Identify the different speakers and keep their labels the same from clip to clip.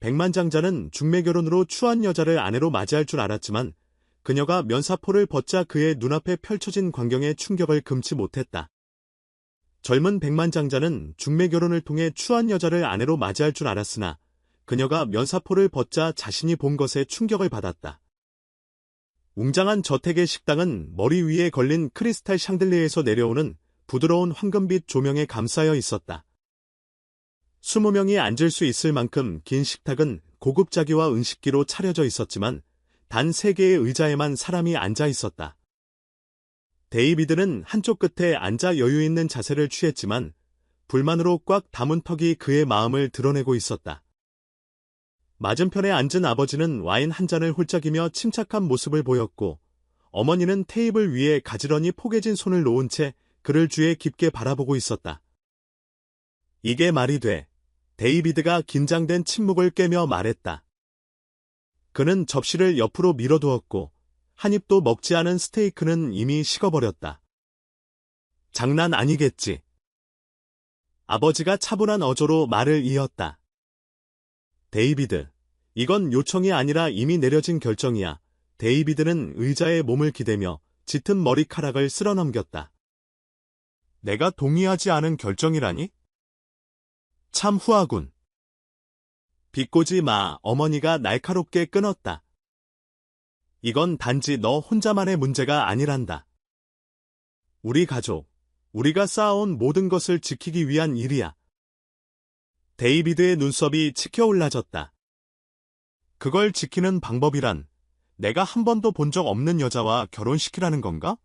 Speaker 1: 백만장자는 중매결혼으로 추한 여자를 아내로 맞이할 줄 알았지만 그녀가 면사포를 벗자 그의 눈앞에 펼쳐진 광경에 충격을 금치 못했다. 젊은 백만장자는 중매결혼을 통해 추한 여자를 아내로 맞이할 줄 알았으나 그녀가 면사포를 벗자 자신이 본 것에 충격을 받았다. 웅장한 저택의 식당은 머리 위에 걸린 크리스탈 샹들리에서 내려오는 부드러운 황금빛 조명에 감싸여 있었다. 20명이 앉을 수 있을 만큼 긴 식탁은 고급 자기와 은식기로 차려져 있었지만 단 3개의 의자에만 사람이 앉아 있었다. 데이비드는 한쪽 끝에 앉아 여유 있는 자세를 취했지만 불만으로 꽉 담은 턱이 그의 마음을 드러내고 있었다. 맞은편에 앉은 아버지는 와인 한 잔을 홀짝이며 침착한 모습을 보였고 어머니는 테이블 위에 가지런히 포개진 손을 놓은 채 그를 주에 깊게 바라보고 있었다. 이게 말이 돼. 데이비드가 긴장된 침묵을 깨며 말했다. 그는 접시를 옆으로 밀어두었고 한 입도 먹지 않은 스테이크는 이미 식어버렸다. 장난 아니겠지. 아버지가 차분한 어조로 말을 이었다. 데이비드, 이건 요청이 아니라 이미 내려진 결정이야. 데이비드는 의자에 몸을 기대며 짙은 머리카락을 쓸어넘겼다. 내가 동의하지 않은 결정이라니? 참 후하군. 비꼬지 마, 어머니가 날카롭게 끊었다. 이건 단지 너 혼자만의 문제가 아니란다. 우리 가족, 우리가 쌓아온 모든 것을 지키기 위한 일이야. 데이비드의 눈썹이 치켜올라졌다. 그걸 지키는 방법이란 내가 한 번도 본 적 없는 여자와 결혼시키라는 건가?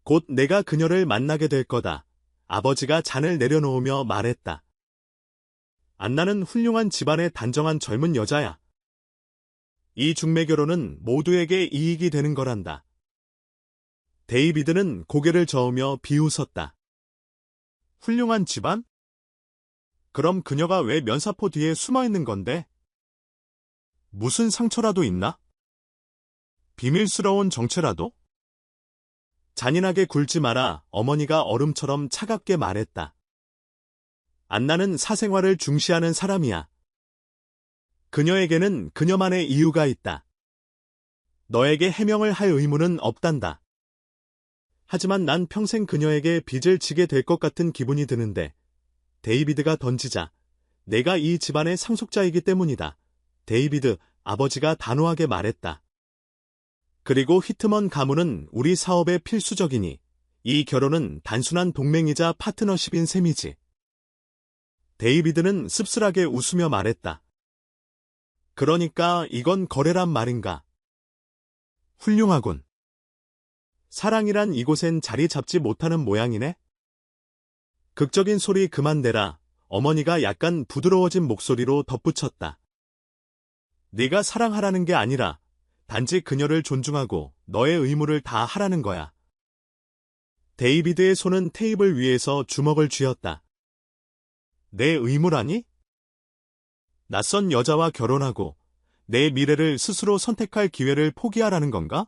Speaker 1: 곧 내가 그녀를 만나게 될 거다. 아버지가 잔을 내려놓으며 말했다. 안나는 훌륭한 집안의 단정한 젊은 여자야. 이 중매결혼은 모두에게 이익이 되는 거란다. 데이비드는 고개를 저으며 비웃었다. 훌륭한 집안? 그럼 그녀가 왜 면사포 뒤에 숨어있는 건데? 무슨 상처라도 있나? 비밀스러운 정체라도? 잔인하게 굴지 마라, 어머니가 얼음처럼 차갑게 말했다. 안나는 사생활을 중시하는 사람이야. 그녀에게는 그녀만의 이유가 있다. 너에게 해명을 할 의무는 없단다. 하지만 난 평생 그녀에게 빚을 지게 될 것 같은 기분이 드는데 데이비드가 던지자 내가 이 집안의 상속자이기 때문이다. 데이비드, 아버지가 단호하게 말했다. 그리고 히트먼 가문은 우리 사업에 필수적이니 이 결혼은 단순한 동맹이자 파트너십인 셈이지. 데이비드는 씁쓸하게 웃으며 말했다. 그러니까 이건 거래란 말인가? 훌륭하군. 사랑이란 이곳엔 자리 잡지 못하는 모양이네? 극적인 소리 그만 내라. 어머니가 약간 부드러워진 목소리로 덧붙였다. 네가 사랑하라는 게 아니라 단지 그녀를 존중하고 너의 의무를 다 하라는 거야. 데이비드의 손은 테이블 위에서 주먹을 쥐었다. 내 의무라니? 낯선 여자와 결혼하고 내 미래를 스스로 선택할 기회를 포기하라는 건가?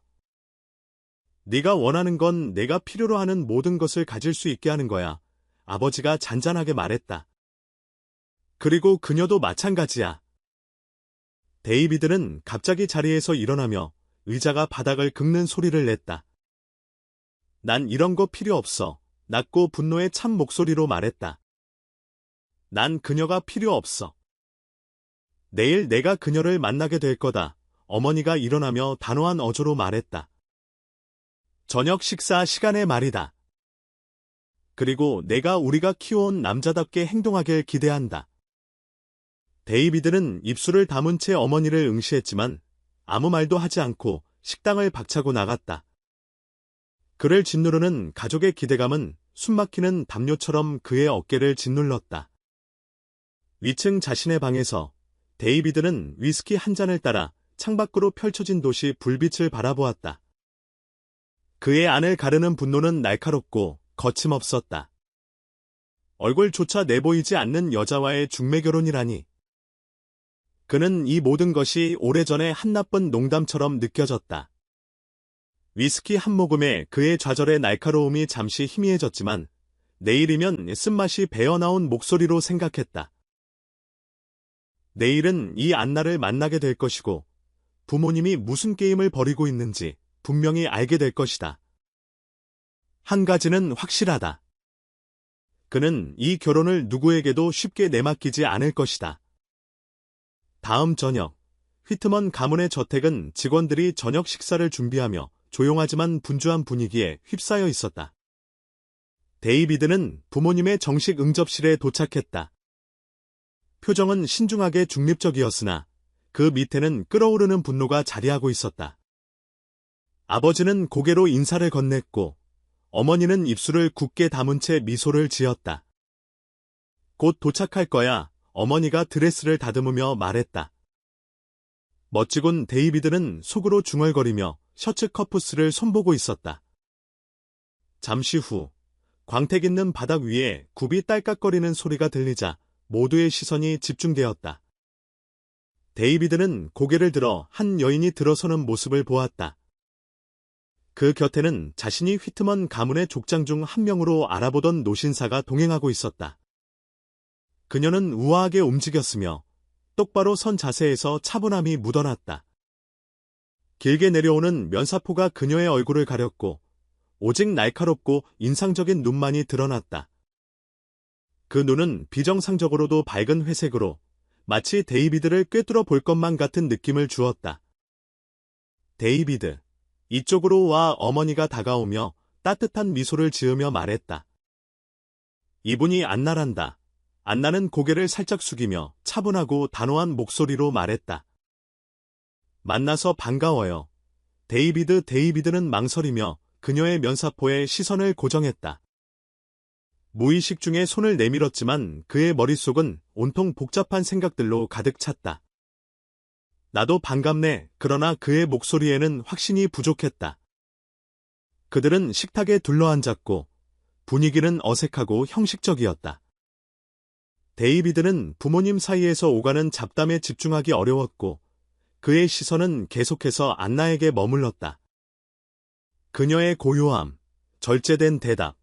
Speaker 1: 네가 원하는 건 내가 필요로 하는 모든 것을 가질 수 있게 하는 거야. 아버지가 잔잔하게 말했다. 그리고 그녀도 마찬가지야. 데이비드는 갑자기 자리에서 일어나며 의자가 바닥을 긁는 소리를 냈다. 난 이런 거 필요 없어. 낮고 분노의 찬 목소리로 말했다. 난 그녀가 필요 없어. 내일 내가 그녀를 만나게 될 거다. 어머니가 일어나며 단호한 어조로 말했다. 저녁 식사 시간의 말이다. 그리고 내가 우리가 키워온 남자답게 행동하길 기대한다. 데이비드는 입술을 다문 채 어머니를 응시했지만 아무 말도 하지 않고 식당을 박차고 나갔다. 그를 짓누르는 가족의 기대감은 숨막히는 담요처럼 그의 어깨를 짓눌렀다. 위층 자신의 방에서 데이비드는 위스키 한 잔을 따라 창밖으로 펼쳐진 도시 불빛을 바라보았다. 그의 안을 가르는 분노는 날카롭고 거침없었다. 얼굴조차 내보이지 않는 여자와의 중매결혼이라니. 그는 이 모든 것이 오래전의 한 나쁜 농담처럼 느껴졌다. 위스키 한 모금에 그의 좌절의 날카로움이 잠시 희미해졌지만 내일이면 쓴맛이 배어나온 목소리로 생각했다. 내일은 이 안나를 만나게 될 것이고 부모님이 무슨 게임을 벌이고 있는지 분명히 알게 될 것이다. 한 가지는 확실하다. 그는 이 결혼을 누구에게도 쉽게 내맡기지 않을 것이다. 다음 저녁, 휘트먼 가문의 저택은 직원들이 저녁 식사를 준비하며 조용하지만 분주한 분위기에 휩싸여 있었다. 데이비드는 부모님의 정식 응접실에 도착했다. 표정은 신중하게 중립적이었으나 그 밑에는 끓어오르는 분노가 자리하고 있었다. 아버지는 고개로 인사를 건넸고 어머니는 입술을 굳게 다문 채 미소를 지었다. 곧 도착할 거야. 어머니가 드레스를 다듬으며 말했다. 멋지군. 데이비드는 속으로 중얼거리며 셔츠 커프스를 손보고 있었다. 잠시 후 광택 있는 바닥 위에 굽이 딸깍거리는 소리가 들리자 모두의 시선이 집중되었다. 데이비드는 고개를 들어 한 여인이 들어서는 모습을 보았다. 그 곁에는 자신이 휘트먼 가문의 족장 중 한 명으로 알아보던 노신사가 동행하고 있었다. 그녀는 우아하게 움직였으며 똑바로 선 자세에서 차분함이 묻어났다. 길게 내려오는 면사포가 그녀의 얼굴을 가렸고 오직 날카롭고 인상적인 눈만이 드러났다. 그 눈은 비정상적으로도 밝은 회색으로 마치 데이비드를 꿰뚫어 볼 것만 같은 느낌을 주었다. 데이비드, 이쪽으로 와. 어머니가 다가오며 따뜻한 미소를 지으며 말했다. 이분이 안나란다. 안나는 고개를 살짝 숙이며 차분하고 단호한 목소리로 말했다. 만나서 반가워요. 데이비드는 망설이며 그녀의 면사포에 시선을 고정했다. 무의식 중에 손을 내밀었지만 그의 머릿속은 온통 복잡한 생각들로 가득 찼다. 나도 반갑네. 그러나 그의 목소리에는 확신이 부족했다. 그들은 식탁에 둘러앉았고 분위기는 어색하고 형식적이었다. 데이비드는 부모님 사이에서 오가는 잡담에 집중하기 어려웠고 그의 시선은 계속해서 안나에게 머물렀다. 그녀의 고요함, 절제된 대답,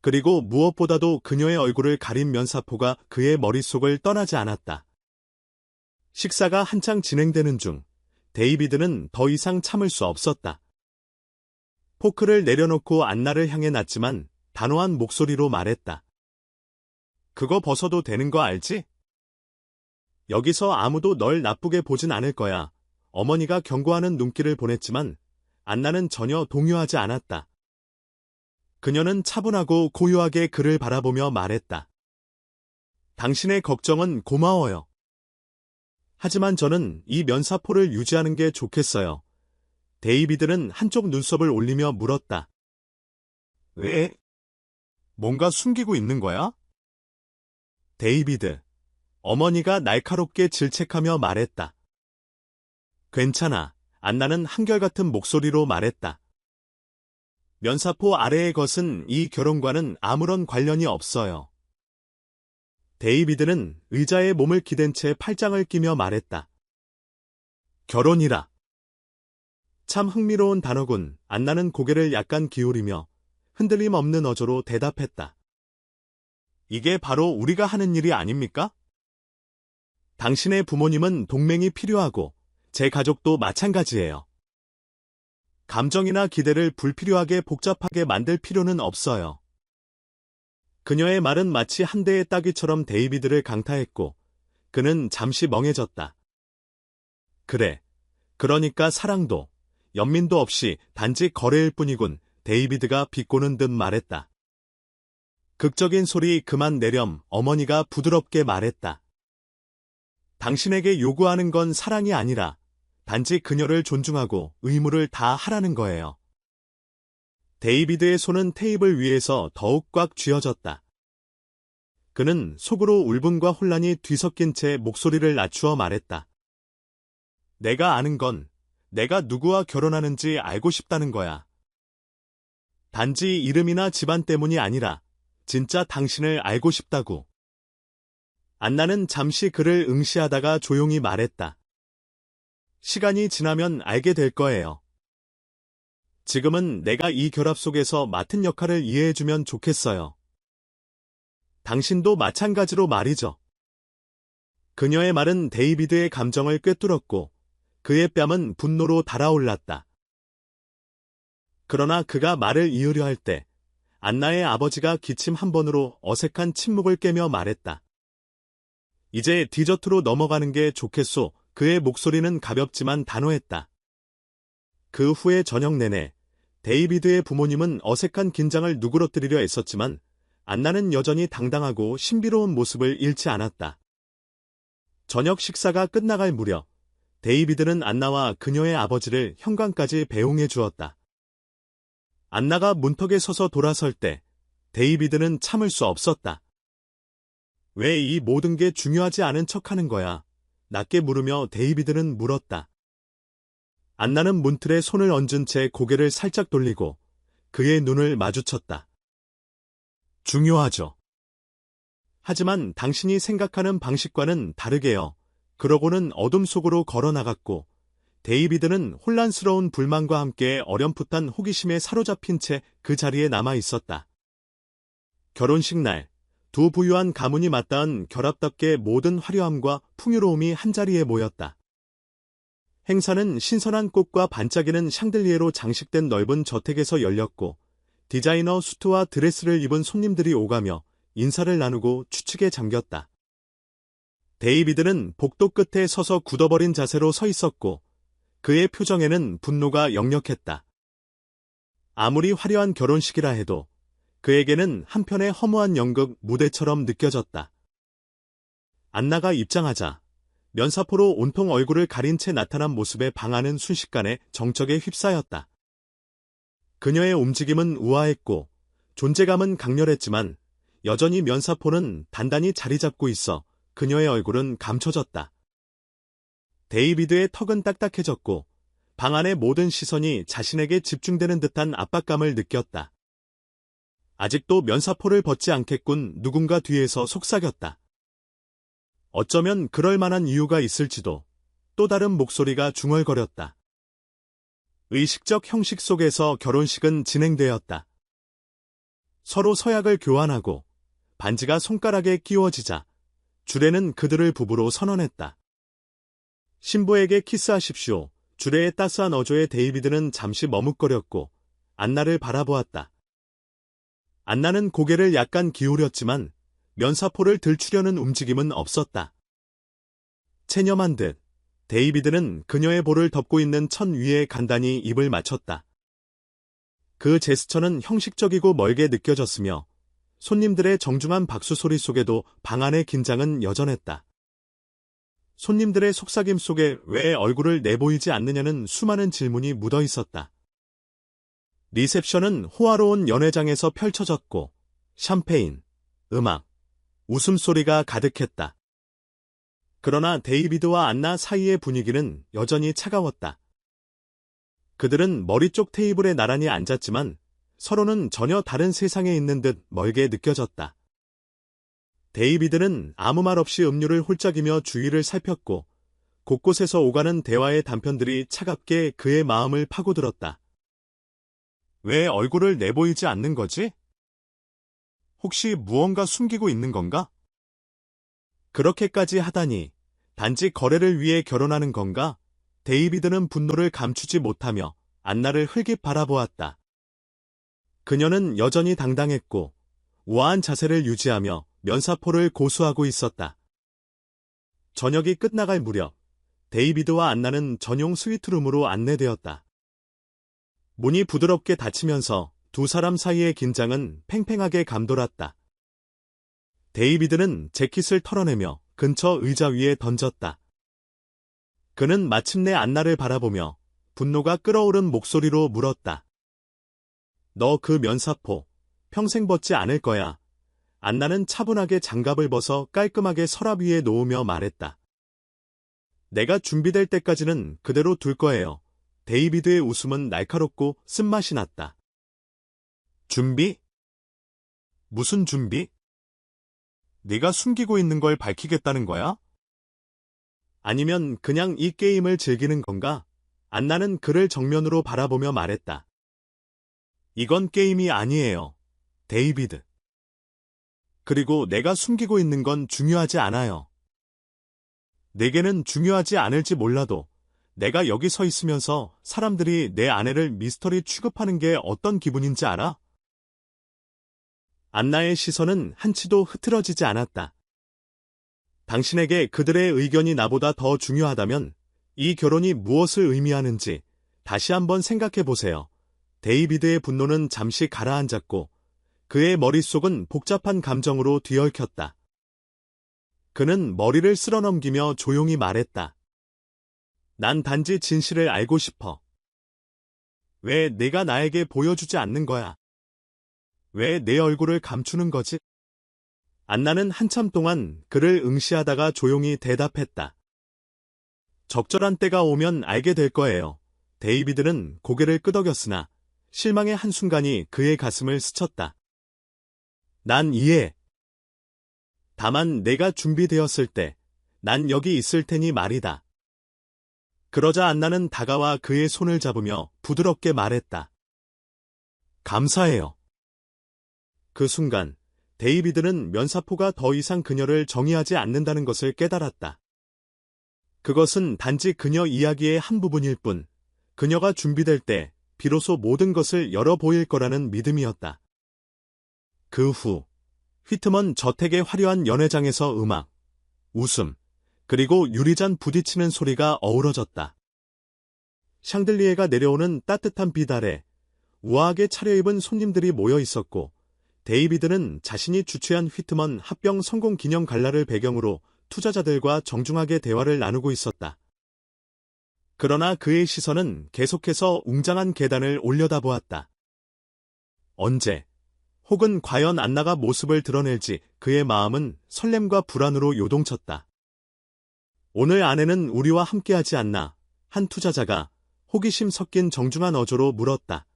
Speaker 1: 그리고 무엇보다도 그녀의 얼굴을 가린 면사포가 그의 머릿속을 떠나지 않았다. 식사가 한창 진행되는 중 데이비드는 더 이상 참을 수 없었다. 포크를 내려놓고 안나를 향해 놨지만 단호한 목소리로 말했다. 그거 벗어도 되는 거 알지? 여기서 아무도 널 나쁘게 보진 않을 거야. 어머니가 경고하는 눈길을 보냈지만 안나는 전혀 동요하지 않았다. 그녀는 차분하고 고요하게 그를 바라보며 말했다. 당신의 걱정은 고마워요. 하지만 저는 이 면사포를 유지하는 게 좋겠어요. 데이비드는 한쪽 눈썹을 올리며 물었다. 왜? 뭔가 숨기고 있는 거야? 데이비드, 어머니가 날카롭게 질책하며 말했다. 괜찮아. 안나는 한결같은 목소리로 말했다. 면사포 아래의 것은 이 결혼과는 아무런 관련이 없어요. 데이비드는 의자에 몸을 기댄 채 팔짱을 끼며 말했다. 결혼이라. 참 흥미로운 단어군. 안나는 고개를 약간 기울이며 흔들림 없는 어조로 대답했다. 이게 바로 우리가 하는 일이 아닙니까? 당신의 부모님은 동맹이 필요하고 제 가족도 마찬가지예요. 감정이나 기대를 불필요하게 복잡하게 만들 필요는 없어요. 그녀의 말은 마치 한 대의 따귀처럼 데이비드를 강타했고 그는 잠시 멍해졌다. 그래. 그러니까 사랑도 연민도 없이 단지 거래일 뿐이군. 데이비드가 비꼬는 듯 말했다. 극적인 소리 그만 내렴. 어머니가 부드럽게 말했다. 당신에게 요구하는 건 사랑이 아니라 단지 그녀를 존중하고 의무를 다 하라는 거예요. 데이비드의 손은 테이블 위에서 더욱 꽉 쥐어졌다. 그는 속으로 울분과 혼란이 뒤섞인 채 목소리를 낮추어 말했다. 내가 아는 건 내가 누구와 결혼하는지 알고 싶다는 거야. 단지 이름이나 집안 때문이 아니라 진짜 당신을 알고 싶다고. 안나는 잠시 그를 응시하다가 조용히 말했다. 시간이 지나면 알게 될 거예요. 지금은 내가 이 결합 속에서 맡은 역할을 이해해주면 좋겠어요. 당신도 마찬가지로 말이죠. 그녀의 말은 데이비드의 감정을 꿰뚫었고 그의 뺨은 분노로 달아올랐다. 그러나 그가 말을 이으려 할 때 안나의 아버지가 기침 한 번으로 어색한 침묵을 깨며 말했다. 이제 디저트로 넘어가는 게 좋겠소. 그의 목소리는 가볍지만 단호했다. 그 후에 저녁 내내 데이비드의 부모님은 어색한 긴장을 누그러뜨리려 애썼지만 안나는 여전히 당당하고 신비로운 모습을 잃지 않았다. 저녁 식사가 끝나갈 무렵 데이비드는 안나와 그녀의 아버지를 현관까지 배웅해 주었다. 안나가 문턱에 서서 돌아설 때 데이비드는 참을 수 없었다. 왜 이 모든 게 중요하지 않은 척하는 거야? 낮게 물으며 데이비드는 물었다. 안나는 문틀에 손을 얹은 채 고개를 살짝 돌리고 그의 눈을 마주쳤다. 중요하죠. 하지만 당신이 생각하는 방식과는 다르게요. 그러고는 어둠 속으로 걸어나갔고 데이비드는 혼란스러운 불만과 함께 어렴풋한 호기심에 사로잡힌 채 그 자리에 남아 있었다. 결혼식 날, 두 부유한 가문이 맞닿은 결합답게 모든 화려함과 풍요로움이 한자리에 모였다. 행사는 신선한 꽃과 반짝이는 샹들리에로 장식된 넓은 저택에서 열렸고 디자이너 수트와 드레스를 입은 손님들이 오가며 인사를 나누고 추측에 잠겼다. 데이비드는 복도 끝에 서서 굳어버린 자세로 서 있었고 그의 표정에는 분노가 역력했다. 아무리 화려한 결혼식이라 해도 그에게는 한편의 허무한 연극 무대처럼 느껴졌다. 안나가 입장하자 면사포로 온통 얼굴을 가린 채 나타난 모습에 방안은 순식간에 정적에 휩싸였다. 그녀의 움직임은 우아했고 존재감은 강렬했지만 여전히 면사포는 단단히 자리 잡고 있어 그녀의 얼굴은 감춰졌다. 데이비드의 턱은 딱딱해졌고 방 안의 모든 시선이 자신에게 집중되는 듯한 압박감을 느꼈다. 아직도 면사포를 벗지 않겠군. 누군가 뒤에서 속삭였다. 어쩌면 그럴 만한 이유가 있을지도. 또 다른 목소리가 중얼거렸다. 의식적 형식 속에서 결혼식은 진행되었다. 서로 서약을 교환하고 반지가 손가락에 끼워지자 주례는 그들을 부부로 선언했다. 신부에게 키스하십시오. 주례의 따스한 어조에 데이비드는 잠시 머뭇거렸고 안나를 바라보았다. 안나는 고개를 약간 기울였지만 면사포를 들추려는 움직임은 없었다. 체념한 듯 데이비드는 그녀의 볼을 덮고 있는 천 위에 간단히 입을 맞췄다. 그 제스처는 형식적이고 멀게 느껴졌으며 손님들의 정중한 박수 소리 속에도 방 안의 긴장은 여전했다. 손님들의 속삭임 속에 왜 얼굴을 내보이지 않느냐는 수많은 질문이 묻어 있었다. 리셉션은 호화로운 연회장에서 펼쳐졌고 샴페인, 음악, 웃음소리가 가득했다. 그러나 데이비드와 안나 사이의 분위기는 여전히 차가웠다. 그들은 머리 쪽 테이블에 나란히 앉았지만 서로는 전혀 다른 세상에 있는 듯 멀게 느껴졌다. 데이비드는 아무 말 없이 음료를 홀짝이며 주위를 살폈고 곳곳에서 오가는 대화의 단편들이 차갑게 그의 마음을 파고들었다. 왜 얼굴을 내보이지 않는 거지? 혹시 무언가 숨기고 있는 건가? 그렇게까지 하다니 단지 거래를 위해 결혼하는 건가? 데이비드는 분노를 감추지 못하며 안나를 흘깃 바라보았다. 그녀는 여전히 당당했고 우아한 자세를 유지하며 면사포를 고수하고 있었다. 저녁이 끝나갈 무렵 데이비드와 안나는 전용 스위트룸으로 안내되었다. 문이 부드럽게 닫히면서 두 사람 사이의 긴장은 팽팽하게 감돌았다. 데이비드는 재킷을 털어내며 근처 의자 위에 던졌다. 그는 마침내 안나를 바라보며 분노가 끓어오른 목소리로 물었다. 너 그 면사포 평생 벗지 않을 거야. 안나는 차분하게 장갑을 벗어 깔끔하게 서랍 위에 놓으며 말했다. 내가 준비될 때까지는 그대로 둘 거예요. 데이비드의 웃음은 날카롭고 쓴맛이 났다. 준비? 무슨 준비? 네가 숨기고 있는 걸 밝히겠다는 거야? 아니면 그냥 이 게임을 즐기는 건가? 안나는 그를 정면으로 바라보며 말했다. 이건 게임이 아니에요, 데이비드. 그리고 내가 숨기고 있는 건 중요하지 않아요. 내게는 중요하지 않을지 몰라도 내가 여기 서 있으면서 사람들이 내 아내를 미스터리 취급하는 게 어떤 기분인지 알아? 안나의 시선은 한치도 흐트러지지 않았다. 당신에게 그들의 의견이 나보다 더 중요하다면 이 결혼이 무엇을 의미하는지 다시 한번 생각해 보세요. 데이비드의 분노는 잠시 가라앉았고 그의 머릿속은 복잡한 감정으로 뒤얽혔다. 그는 머리를 쓸어넘기며 조용히 말했다. 난 단지 진실을 알고 싶어. 왜 네가 나에게 보여주지 않는 거야? 왜 내 얼굴을 감추는 거지? 안나는 한참 동안 그를 응시하다가 조용히 대답했다. 적절한 때가 오면 알게 될 거예요. 데이비드는 고개를 끄덕였으나 실망의 한순간이 그의 가슴을 스쳤다. 난 이해해. 다만 내가 준비되었을 때 난 여기 있을 테니 말이다. 그러자 안나는 다가와 그의 손을 잡으며 부드럽게 말했다. 감사해요. 그 순간 데이비드는 면사포가 더 이상 그녀를 정의하지 않는다는 것을 깨달았다. 그것은 단지 그녀 이야기의 한 부분일 뿐, 그녀가 준비될 때 비로소 모든 것을 열어 보일 거라는 믿음이었다. 그 후 휘트먼 저택의 화려한 연회장에서 음악, 웃음, 그리고 유리잔 부딪히는 소리가 어우러졌다. 샹들리에가 내려오는 따뜻한 빛 아래 우아하게 차려입은 손님들이 모여 있었고 데이비드는 자신이 주최한 휘트먼 합병 성공 기념 갈라를 배경으로 투자자들과 정중하게 대화를 나누고 있었다. 그러나 그의 시선은 계속해서 웅장한 계단을 올려다보았다. 언제, 혹은 과연 안나가 모습을 드러낼지 그의 마음은 설렘과 불안으로 요동쳤다. 오늘 아내는 우리와 함께하지 않나? 한 투자자가 호기심 섞인 정중한 어조로 물었다.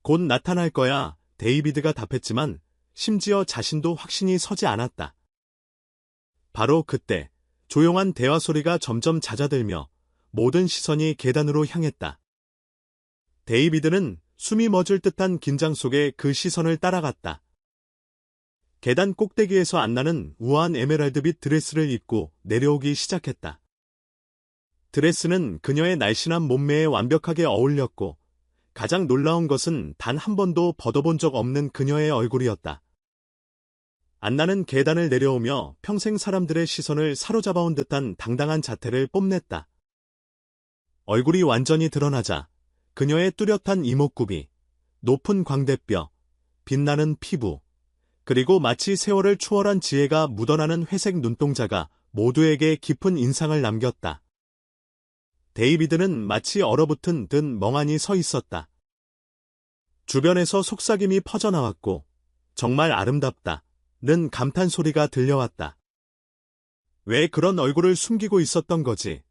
Speaker 1: 곧 나타날 거야. 데이비드가 답했지만 심지어 자신도 확신이 서지 않았다. 바로 그때 조용한 대화 소리가 점점 잦아들며 모든 시선이 계단으로 향했다. 데이비드는 숨이 멎을 듯한 긴장 속에 그 시선을 따라갔다. 계단 꼭대기에서 안나는 우아한 에메랄드빛 드레스를 입고 내려오기 시작했다. 드레스는 그녀의 날씬한 몸매에 완벽하게 어울렸고 가장 놀라운 것은 단 한 번도 벗어본 적 없는 그녀의 얼굴이었다. 안나는 계단을 내려오며 평생 사람들의 시선을 사로잡아온 듯한 당당한 자태를 뽐냈다. 얼굴이 완전히 드러나자 그녀의 뚜렷한 이목구비, 높은 광대뼈, 빛나는 피부, 그리고 마치 세월을 초월한 지혜가 묻어나는 회색 눈동자가 모두에게 깊은 인상을 남겼다. 데이비드는 마치 얼어붙은 듯 멍하니 서 있었다. 주변에서 속삭임이 퍼져나왔고 정말 아름답다 는 감탄 소리가 들려왔다. 왜 그런 얼굴을 숨기고 있었던 거지?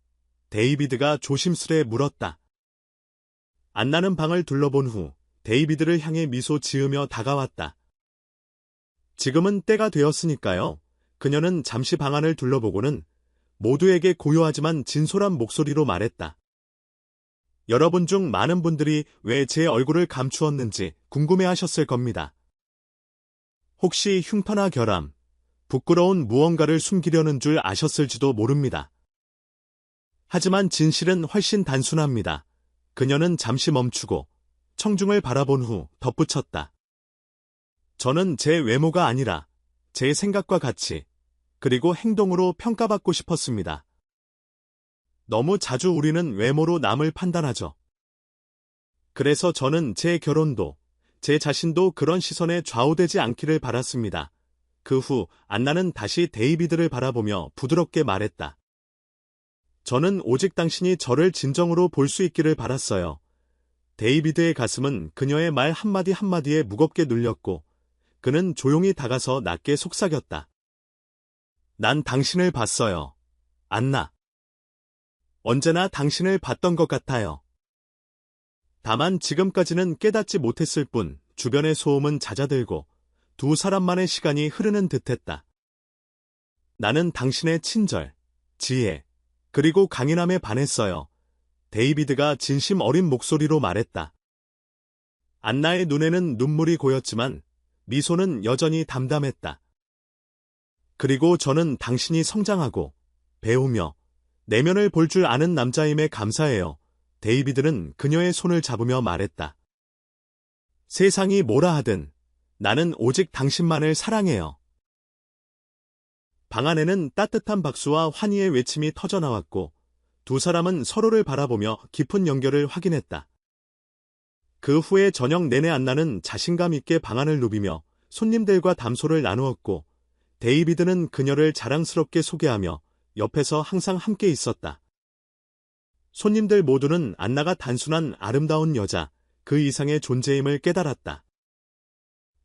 Speaker 1: 데이비드가 조심스레 물었다. 안나는 방을 둘러본 후 데이비드를 향해 미소 지으며 다가왔다. 지금은 때가 되었으니까요. 그녀는 잠시 방 안을 둘러보고는 모두에게 고요하지만 진솔한 목소리로 말했다. 여러분 중 많은 분들이 왜 제 얼굴을 감추었는지 궁금해하셨을 겁니다. 혹시 흉터나 결함, 부끄러운 무언가를 숨기려는 줄 아셨을지도 모릅니다. 하지만 진실은 훨씬 단순합니다. 그녀는 잠시 멈추고 청중을 바라본 후 덧붙였다. 저는 제 외모가 아니라 제 생각과 가치, 그리고 행동으로 평가받고 싶었습니다. 너무 자주 우리는 외모로 남을 판단하죠. 그래서 저는 제 결혼도, 제 자신도 그런 시선에 좌우되지 않기를 바랐습니다. 그 후 안나는 다시 데이비드를 바라보며 부드럽게 말했다. 저는 오직 당신이 저를 진정으로 볼 수 있기를 바랐어요. 데이비드의 가슴은 그녀의 말 한마디 한마디에 무겁게 눌렸고 그는 조용히 다가서 낮게 속삭였다. 난 당신을 봤어요. 안나. 언제나 당신을 봤던 것 같아요. 다만 지금까지는 깨닫지 못했을 뿐 주변의 소음은 잦아들고 두 사람만의 시간이 흐르는 듯했다. 나는 당신의 친절, 지혜, 그리고 강인함에 반했어요. 데이비드가 진심 어린 목소리로 말했다. 안나의 눈에는 눈물이 고였지만 미소는 여전히 담담했다. 그리고 저는 당신이 성장하고 배우며 내면을 볼 줄 아는 남자임에 감사해요. 데이비드는 그녀의 손을 잡으며 말했다. 세상이 뭐라 하든 나는 오직 당신만을 사랑해요. 방 안에는 따뜻한 박수와 환희의 외침이 터져나왔고 두 사람은 서로를 바라보며 깊은 연결을 확인했다. 그 후에 저녁 내내 안나는 자신감 있게 방안을 누비며 손님들과 담소를 나누었고 데이비드는 그녀를 자랑스럽게 소개하며 옆에서 항상 함께 있었다. 손님들 모두는 안나가 단순한 아름다운 여자, 그 이상의 존재임을 깨달았다.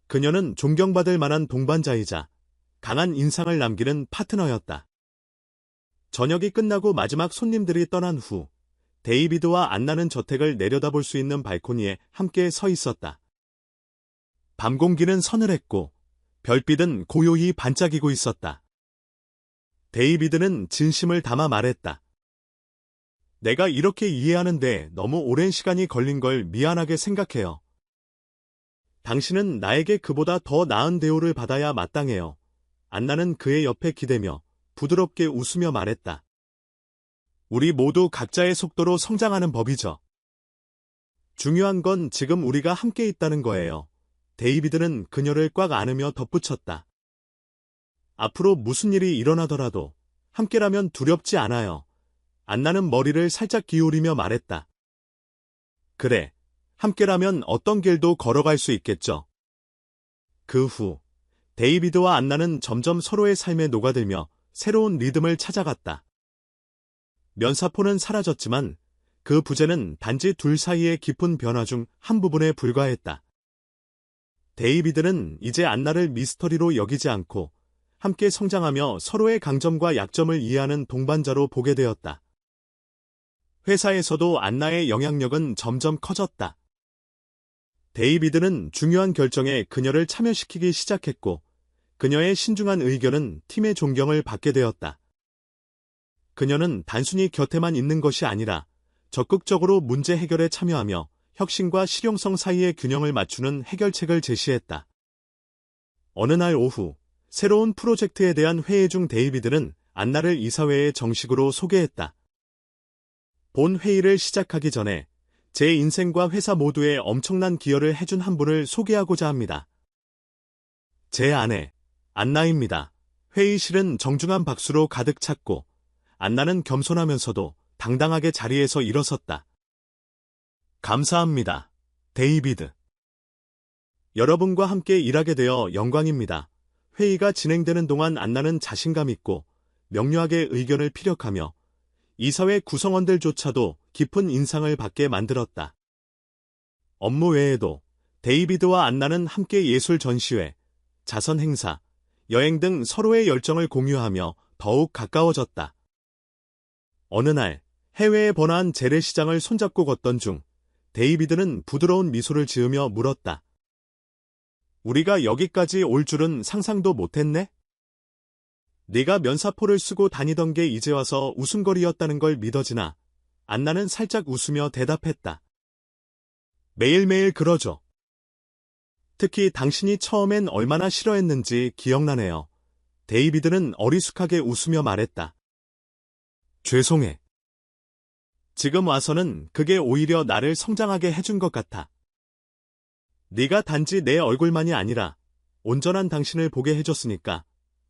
Speaker 1: 그녀는 존경받을 만한 동반자이자 강한 인상을 남기는 파트너였다. 저녁이 끝나고 마지막 손님들이 떠난 후 데이비드와 안나는 저택을 내려다볼 수 있는 발코니에 함께 서 있었다. 밤 공기는 서늘했고 별빛은 고요히 반짝이고 있었다. 데이비드는 진심을 담아 말했다. 내가 이렇게 이해하는데 너무 오랜 시간이 걸린 걸 미안하게 생각해요. 당신은 나에게 그보다 더 나은 대우를 받아야 마땅해요. 안나는 그의 옆에 기대며 부드럽게 웃으며 말했다. 우리 모두 각자의 속도로 성장하는 법이죠. 중요한 건 지금 우리가 함께 있다는 거예요. 데이비드는 그녀를 꽉 안으며 덧붙였다. 앞으로 무슨 일이 일어나더라도 함께라면 두렵지 않아요. 안나는 머리를 살짝 기울이며 말했다. 그래, 함께라면 어떤 길도 걸어갈 수 있겠죠. 그 후 데이비드와 안나는 점점 서로의 삶에 녹아들며 새로운 리듬을 찾아갔다. 면사포는 사라졌지만 그 부재는 단지 둘 사이의 깊은 변화 중 한 부분에 불과했다. 데이비드는 이제 안나를 미스터리로 여기지 않고 함께 성장하며 서로의 강점과 약점을 이해하는 동반자로 보게 되었다. 회사에서도 안나의 영향력은 점점 커졌다. 데이비드는 중요한 결정에 그녀를 참여시키기 시작했고 그녀의 신중한 의견은 팀의 존경을 받게 되었다. 그녀는 단순히 곁에만 있는 것이 아니라 적극적으로 문제 해결에 참여하며 혁신과 실용성 사이의 균형을 맞추는 해결책을 제시했다. 어느 날 오후 새로운 프로젝트에 대한 회의 중 데이비드는 안나를 이사회에 정식으로 소개했다. 본 회의를 시작하기 전에 제 인생과 회사 모두에 엄청난 기여를 해준 한 분을 소개하고자 합니다. 제 아내, 안나입니다. 회의실은 정중한 박수로 가득 찼고 안나는 겸손하면서도 당당하게 자리에서 일어섰다. 감사합니다. 데이비드. 여러분과 함께 일하게 되어 영광입니다. 회의가 진행되는 동안 안나는 자신감 있고 명료하게 의견을 피력하며 이사회 구성원들조차도 깊은 인상을 받게 만들었다. 업무 외에도 데이비드와 안나는 함께 예술 전시회, 자선 행사, 여행 등 서로의 열정을 공유하며 더욱 가까워졌다. 어느 날 해외에 번화한 재래시장을 손잡고 걷던 중 데이비드는 부드러운 미소를 지으며 물었다. 우리가 여기까지 올 줄은 상상도 못했네? 네가 면사포를 쓰고 다니던 게 이제 와서 웃음거리였다는 걸 믿어지나? 안나는 살짝 웃으며 대답했다. 매일매일 그러죠. 특히 당신이 처음엔 얼마나 싫어했는지 기억나네요. 데이비드는 어리숙하게 웃으며 말했다. 죄송해. 지금 와서는 그게 오히려 나를 성장하게 해준 것 같아. 네가 단지 내 얼굴만이 아니라 온전한 당신을 보게 해줬으니까.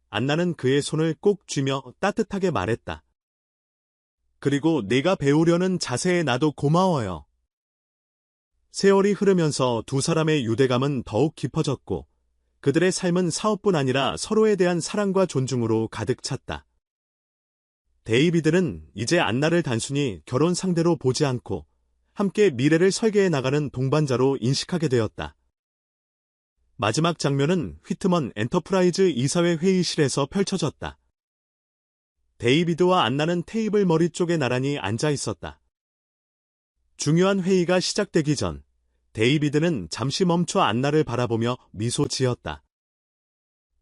Speaker 1: 안나는 그의 손을 꼭 쥐며 따뜻하게 말했다. 그리고 네가 배우려는 자세에 나도 고마워요. 세월이 흐르면서 두 사람의 유대감은 더욱 깊어졌고 그들의 삶은 사업뿐 아니라 서로에 대한 사랑과 존중으로 가득 찼다. 데이비드는 이제 안나를 단순히 결혼 상대로 보지 않고 함께 미래를 설계해 나가는 동반자로 인식하게 되었다. 마지막 장면은 휘트먼 엔터프라이즈 이사회 회의실에서 펼쳐졌다. 데이비드와 안나는 테이블 머리 쪽에 나란히 앉아 있었다. 중요한 회의가 시작되기 전 데이비드는 잠시 멈춰 안나를 바라보며 미소 지었다.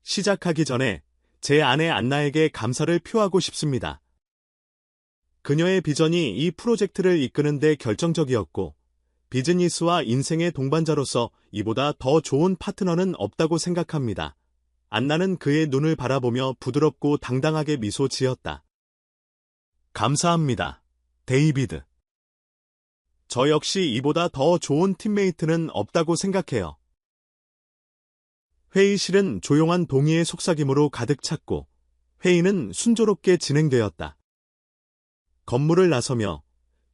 Speaker 1: 시작하기 전에 제 아내 안나에게 감사를 표하고 싶습니다. 그녀의 비전이 이 프로젝트를 이끄는 데 결정적이었고 비즈니스와 인생의 동반자로서 이보다 더 좋은 파트너는 없다고 생각합니다. 안나는 그의 눈을 바라보며 부드럽고 당당하게 미소 지었다. 감사합니다, 데이비드. 저 역시 이보다 더 좋은 팀메이트는 없다고 생각해요. 회의실은 조용한 동의의 속삭임으로 가득 찼고 회의는 순조롭게 진행되었다. 건물을 나서며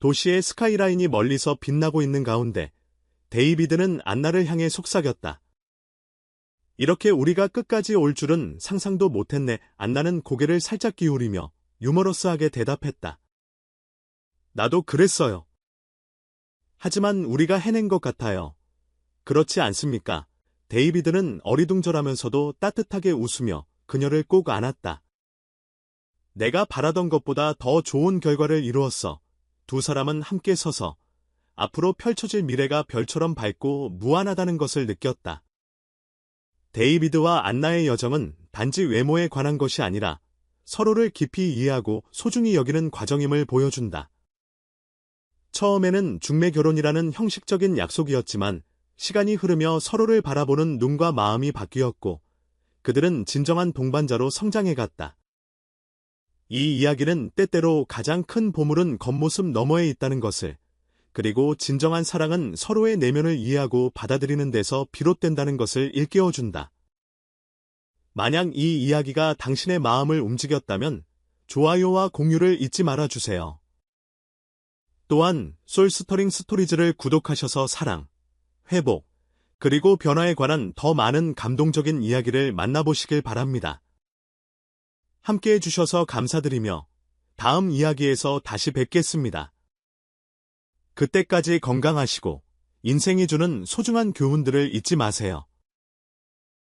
Speaker 1: 도시의 스카이라인이 멀리서 빛나고 있는 가운데 데이비드는 안나를 향해 속삭였다. 이렇게 우리가 끝까지 올 줄은 상상도 못했네. 안나는 고개를 살짝 기울이며 유머러스하게 대답했다. 나도 그랬어요. 하지만 우리가 해낸 것 같아요. 그렇지 않습니까? 데이비드는 어리둥절하면서도 따뜻하게 웃으며 그녀를 꼭 안았다. 내가 바라던 것보다 더 좋은 결과를 이루었어. 두 사람은 함께 서서 앞으로 펼쳐질 미래가 별처럼 밝고 무한하다는 것을 느꼈다. 데이비드와 안나의 여정은 단지 외모에 관한 것이 아니라 서로를 깊이 이해하고 소중히 여기는 과정임을 보여준다. 처음에는 중매 결혼이라는 형식적인 약속이었지만 시간이 흐르며 서로를 바라보는 눈과 마음이 바뀌었고 그들은 진정한 동반자로 성장해갔다. 이 이야기는 때때로 가장 큰 보물은 겉모습 너머에 있다는 것을, 그리고 진정한 사랑은 서로의 내면을 이해하고 받아들이는 데서 비롯된다는 것을 일깨워준다. 만약 이 이야기가 당신의 마음을 움직였다면 좋아요와 공유를 잊지 말아주세요. 또한 솔스터링 스토리즈를 구독하셔서 사랑, 회복, 그리고 변화에 관한 더 많은 감동적인 이야기를 만나보시길 바랍니다. 함께 해주셔서 감사드리며 다음 이야기에서 다시 뵙겠습니다. 그때까지 건강하시고 인생이 주는 소중한 교훈들을 잊지 마세요.